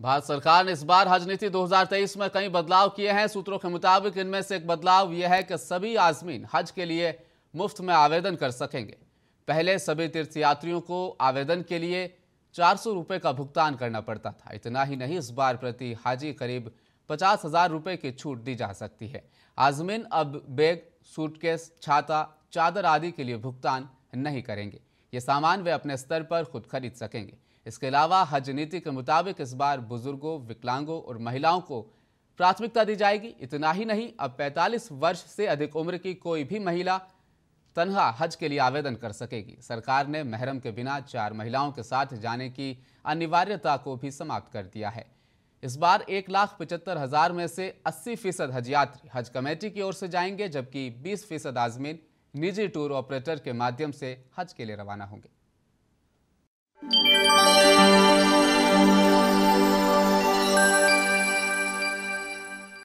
भारत सरकार ने इस बार हज नीति 2023 में कई बदलाव किए हैं। सूत्रों के मुताबिक इनमें से एक बदलाव यह है कि सभी आज़मीन हज के लिए मुफ्त में आवेदन कर सकेंगे। पहले सभी तीर्थयात्रियों को आवेदन के लिए 400 रुपये का भुगतान करना पड़ता था। इतना ही नहीं, इस बार प्रति हाजी करीब 50,000 रुपये की छूट दी जा सकती है। आज़मीन अब बैग, सूटकेस, छाता, चादर आदि के लिए भुगतान नहीं करेंगे। ये सामान वे अपने स्तर पर खुद खरीद सकेंगे। इसके अलावा हज नीति के मुताबिक इस बार बुजुर्गों, विकलांगों और महिलाओं को प्राथमिकता दी जाएगी। इतना ही नहीं, अब 45 वर्ष से अधिक उम्र की कोई भी महिला तनहा हज के लिए आवेदन कर सकेगी। सरकार ने महरम के बिना 4 महिलाओं के साथ जाने की अनिवार्यता को भी समाप्त कर दिया है। इस बार 1,75,000 में से 80% हज यात्री हज कमेटी की ओर से जाएंगे, जबकि 20% आज़मीन निजी टूर ऑपरेटर के माध्यम से हज के लिए रवाना होंगे।